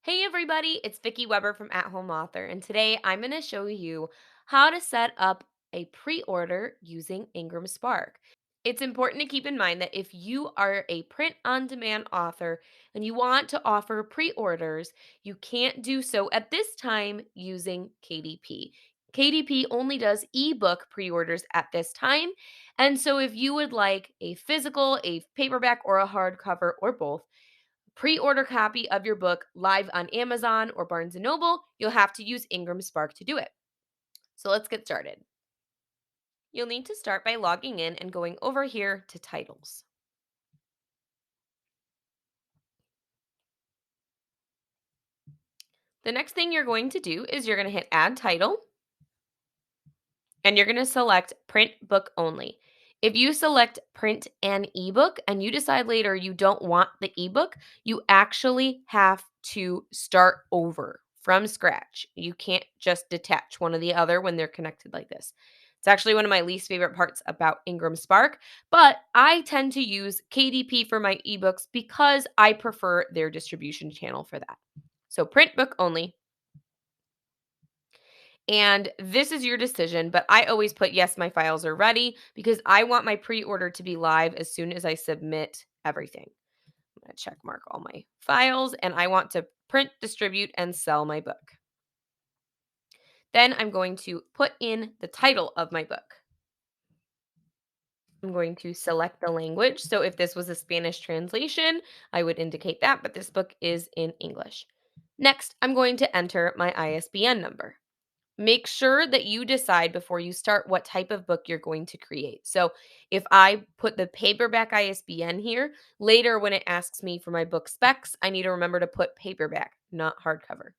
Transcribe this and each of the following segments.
Hey everybody, it's Vicki Weber from At Home Author, and today I'm going to show you how to set up a pre-order using IngramSpark. It's important to keep in mind that if you are a print on demand author and you want to offer pre-orders, you can't do so at this time using KDP. KDP only does ebook pre-orders at this time. And so if you would like a physical, a paperback, or a hardcover, or both, pre-order copy of your book live on Amazon or Barnes& and Noble, you'll have to use IngramSpark to do it. So let's get started. You'll need to start by logging in and going over here to titles. The next thing you're going to do is you're going to hit add title and you're going to select print book only. If you select print and ebook and you decide later you don't want the ebook, you actually have to start over from scratch. You can't just detach one or the other when they're connected like this. It's actually one of my least favorite parts about IngramSpark, but I tend to use KDP for my ebooks because I prefer their distribution channel for that. So print book only. And this is your decision, but I always put yes, my files are ready because I want my pre-order to be live as soon as I submit everything. I'm going to check mark all my files and I want to print, distribute, and sell my book. Then I'm going to put in the title of my book. I'm going to select the language. So if this was a Spanish translation, I would indicate that, but this book is in English. Next, I'm going to enter my ISBN number. Make sure that you decide before you start what type of book you're going to create. So, if I put the paperback ISBN here, later when it asks me for my book specs, I need to remember to put paperback, not hardcover.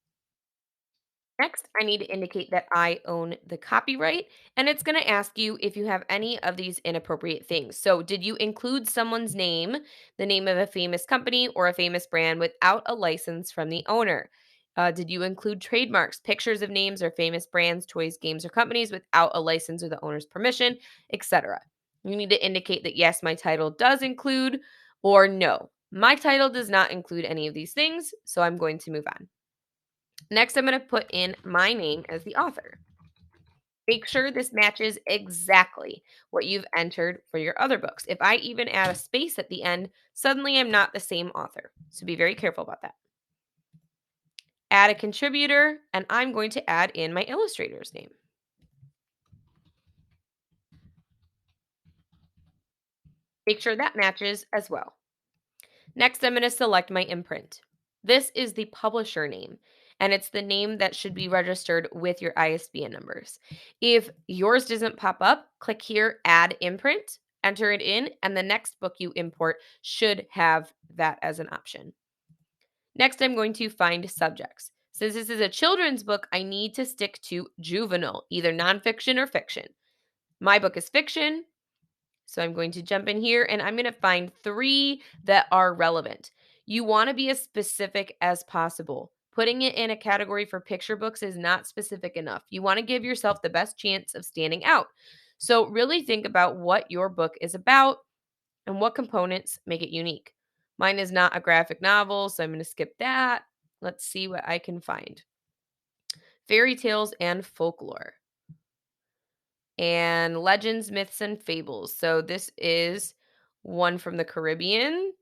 Next, I need to indicate that I own the copyright, and it's going to ask you if you have any of these inappropriate things. So, did you include someone's name, the name of a famous company or a famous brand without a license from the owner? Did you include trademarks, pictures of names or famous brands, toys, games, or companies without a license or the owner's permission, etc.? You need to indicate that yes, my title does include, or no, my title does not include any of these things, so I'm going to move on. Next, I'm going to put in my name as the author. Make sure this matches exactly what you've entered for your other books. If I even add a space at the end, suddenly I'm not the same author. So be very careful about that. Add a contributor, and I'm going to add in my illustrator's name. Make sure that matches as well. Next, I'm going to select my imprint. This is the publisher name, and it's the name that should be registered with your ISBN numbers. If yours doesn't pop up, click here, add imprint, enter it in, and the next book you import should have that as an option. Next, I'm going to find subjects. Since this is a children's book, I need to stick to juvenile, either nonfiction or fiction. My book is fiction, so I'm going to jump in here and I'm going to find 3 that are relevant. You want to be as specific as possible. Putting it in a category for picture books is not specific enough. You want to give yourself the best chance of standing out. So really think about what your book is about and what components make it unique. Mine is not a graphic novel, so I'm going to skip that. Let's see what I can find. Fairy tales and folklore and legends, myths, and fables. So this is one from the Caribbean.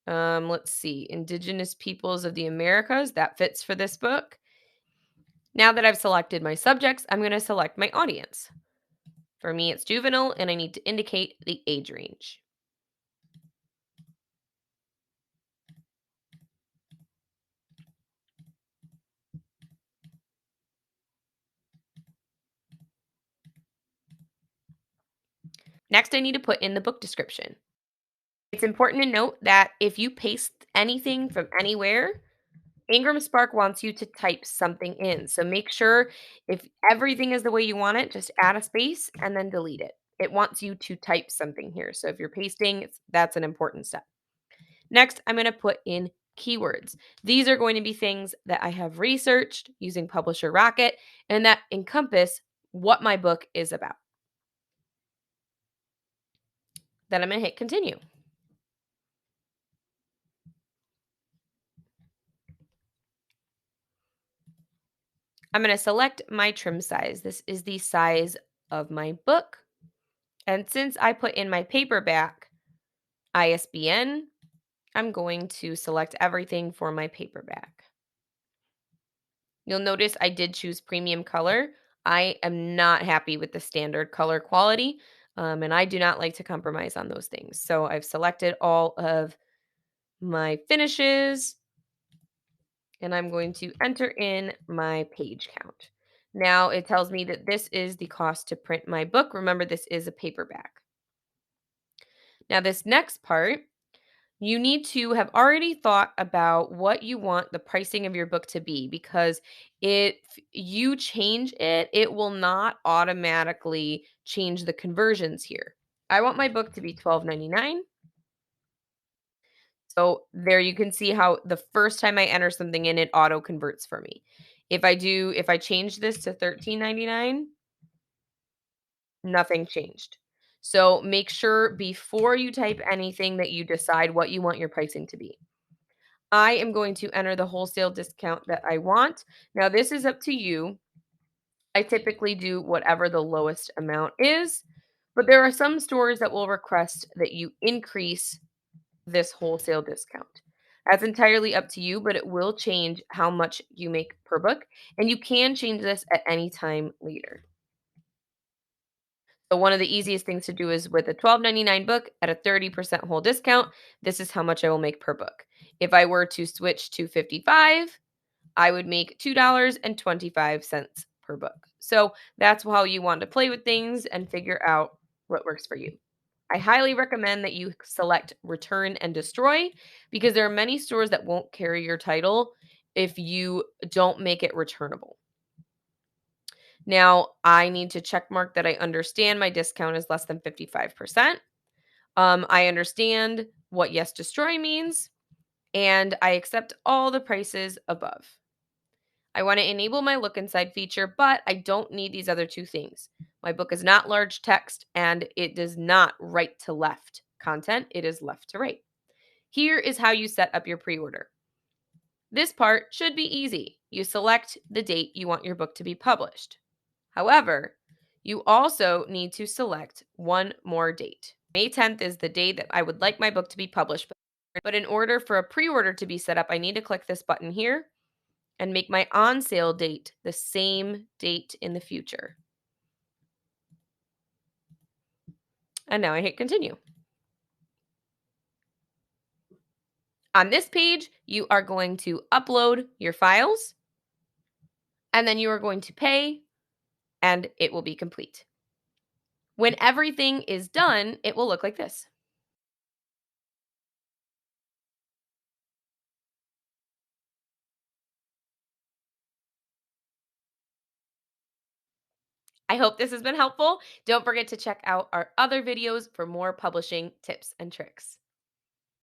Let's see, Indigenous Peoples of the Americas. That fits for this book. Now that I've selected my subjects, I'm going to select my audience. For me, it's juvenile, and I need to indicate the age range. Next, I need to put in the book description. It's important to note that if you paste anything from anywhere, IngramSpark wants you to type something in. So make sure if everything is the way you want it, just add a space and then delete it. It wants you to type something here. So if you're pasting, that's an important step. Next, I'm going to put in keywords. These are going to be things that I have researched using Publisher Rocket and that encompass what my book is about. Then I'm going to hit continue. I'm going to select my trim size. This is the size of my book. And since I put in my paperback ISBN, I'm going to select everything for my paperback. You'll notice I did choose premium color. I am not happy with the standard color quality, and I do not like to compromise on those things. So I've selected all of my finishes, and I'm going to enter in my page count. Now it tells me that this is the cost to print my book. Remember, this is a paperback. Now, this next part, you need to have already thought about what you want the pricing of your book to be, because if you change it, it will not automatically change the conversions here. I want my book to be $12.99. So there you can see how the first time I enter something in, it auto converts for me. If I change this to $13.99, nothing changed. So make sure before you type anything that you decide what you want your pricing to be. I am going to enter the wholesale discount that I want. Now, this is up to you. I typically do whatever the lowest amount is, but there are some stores that will request that you increase this wholesale discount. That's entirely up to you, but it will change how much you make per book, and you can change this at any time later. So one of the easiest things to do is with a $12.99 book at a 30% whole discount, this is how much I will make per book. If I were to switch to 55, I would make $2.25 per book. So that's how you want to play with things and figure out what works for you. I highly recommend that you select return and destroy, because there are many stores that won't carry your title if you don't make it returnable. Now, I need to check mark that I understand my discount is less than 55%. I understand what yes destroy means, and I accept all the prices above. I want to enable my look inside feature, but I don't need these other two things. My book is not large text, and it does not right to left content, it is left to right. Here is how you set up your pre-order. This part should be easy. You select the date you want your book to be published. However, you also need to select one more date. May 10th is the day that I would like my book to be published. But in order for a pre-order to be set up, I need to click this button here and make my on sale date the same date in the future. And now I hit continue. On this page, you are going to upload your files, and then you are going to pay, and it will be complete. When everything is done, it will look like this. I hope this has been helpful. Don't forget to check out our other videos for more publishing tips and tricks.